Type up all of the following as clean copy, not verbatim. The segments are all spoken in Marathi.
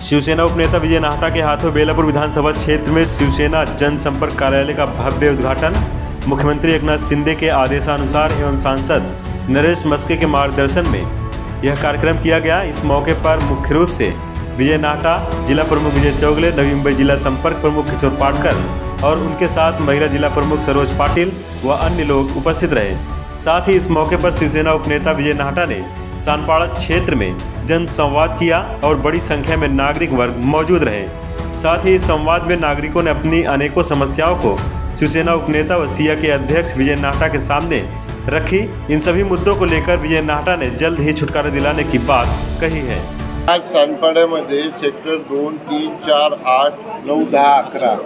शिवसेना उपनेता विजय नाहटा के हाथों बेलापुर विधानसभा क्षेत्र में शिवसेना जनसंपर्क कार्यालय का भव्य उद्घाटन। मुख्यमंत्री एकनाथ शिंदे के आदेशानुसार एवं सांसद नरेश मस्के के मार्गदर्शन में यह कार्यक्रम किया गया। इस मौके पर मुख्य रूप से विजय नाहटा, जिला प्रमुख विजय चौगले, नवी मुंबई जिला संपर्क प्रमुख किशोर पाटकर और उनके साथ महिला जिला प्रमुख सरोज पाटिल व अन्य लोग उपस्थित रहे। साथ ही इस मौके पर शिवसेना उपनेता विजय नाहटा ने सानपाड़ा क्षेत्र में जन संवाद किया और बड़ी संख्या में नागरिक वर्ग मौजूद रहे। साथ ही इस संवाद में नागरिकों ने अपनी अनेकों समस्याओं को शिवसेना उपनेता व सिया के अध्यक्ष विजय नाहटा के सामने रखी। इन सभी मुद्दों को लेकर विजय नाहटा ने जल्द ही छुटकारा दिलाने की बात कही है। आज सानपाड्यामध्ये सेक्टर 2, 3, 4, 8, 9, 10, 11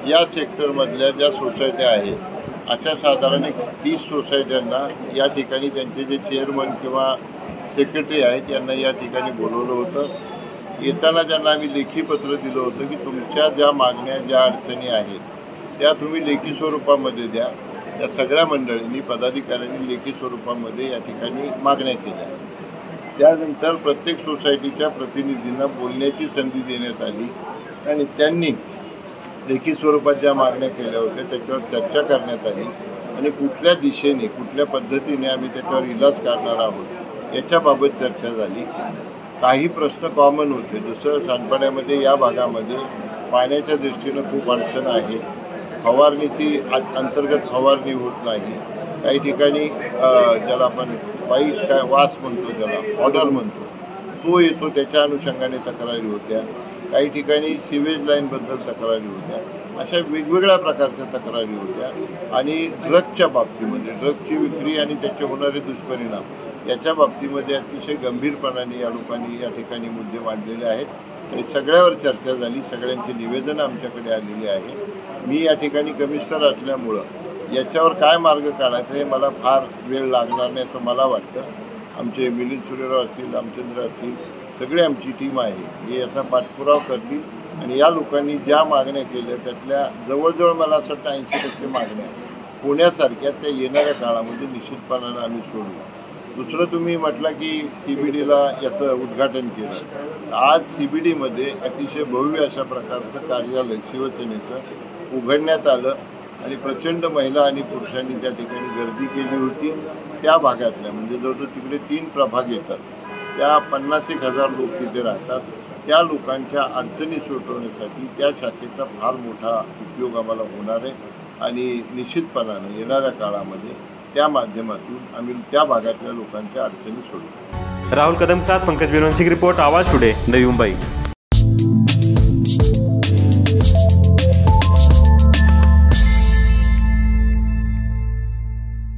या सेक्टरमधल्या ज्या सोसायट्या आहेत अशा साधारण 30 सोसायट्यांना या ठिकाणी त्यांचे जे चेअरमन किंवा सेक्रेटरी आहेत यांना या ठिकाणी बोलवलं होतं। येताना त्यांना आम्ही लेखी पत्र दिलं होतं की तुमच्या ज्या मागण्या, ज्या अडचणी आहेत त्या तुम्ही लेखी स्वरूपामध्ये द्या। या सगळ्या मंडळींनी, पदाधिकाऱ्यांनी लेखी स्वरूपामध्ये या ठिकाणी मागण्या केल्या। त्यानंतर प्रत्येक सोसायटीच्या प्रतिनिधींना बोलण्याची संधी देण्यात आली आणि त्यांनी लेखी स्वरूपात ज्या मागण्या केल्या होत्या त्याच्यावर चर्चा करण्यात आली आणि कुठल्या दिशेने, कुठल्या पद्धतीने आम्ही त्याच्यावर इलाज काढणार आहोत याच्याबाबत चर्चा झाली। काही प्रश्न कॉमन होते, जसं सानपाड्यामध्ये या भागामध्ये पाण्याच्या दृष्टीनं खूप अडचण आहे, फवारणीची अंतर्गत फवारणी होत नाही, काही ठिकाणी ज्याला आपण वाईट काय वास म्हणतो, ज्याला ऑर्डर म्हणतो तो येतो, त्याच्या अनुषंगाने तक्रारी होत्या। काही ठिकाणी सिवेज लाईनबद्दल तक्रारी होत्या। अशा वेगवेगळ्या प्रकारच्या तक्रारी होत्या आणि ड्रगच्या बाबतीमध्ये, ड्रगची विक्री आणि त्याचे होणारे दुष्परिणाम याच्या बाबतीमध्ये अतिशय गंभीरपणाने या लोकांनी या ठिकाणी मुद्दे मांडलेले आहेत आणि सगळ्यावर चर्चा झाली। सगळ्यांची निवेदनं आमच्याकडे आलेली आहे। मी या ठिकाणी कमिशनर असल्यामुळं याच्यावर काय मार्ग काढायचा हे मला फार वेळ लागणार नाही असं मला वाटतं। आमचे मिलिंद सुरेराव असतील, रामचंद्र असतील, सगळी आमची टीम आहे, हे याचा पाठपुरावा करतील आणि या लोकांनी ज्या मागण्या केल्या त्यातल्या जवळजवळ मला असं वाटतं 80% मागण्या पुण्यासारख्या त्या येणाऱ्या काळामध्ये निश्चितपणानं आम्ही सोडू। दुसरं, तुम्ही म्हटलं की CBDला याचं उद्घाटन केलं। आज CBDमध्ये अतिशय भव्य अशा प्रकारचं कार्यालय शिवसेनेचं उघडण्यात आलं आणि प्रचंड महिला आणि पुरुषांनी त्या ठिकाणी गर्दी केली होती। त्या भागातल्या म्हणजे जवळजवळ तिकडे 3 प्रभाग येतात, त्या 50,000 लोक तिथे राहतात। त्या लोकांच्या अडचणी सोडवण्यासाठी त्या शाखेचा फार मोठा उपयोग आम्हाला होणार आहे आणि निश्चितपणाने येणाऱ्या काळामध्ये त्या माध्यमातून आम्ही त्या भागातल्या लोकांच्या अडचणी सोडवू। राहुल कदम साथ पंकज बिरवंशी की रिपोर्ट, आवाज टुडे, नवी मुंबई।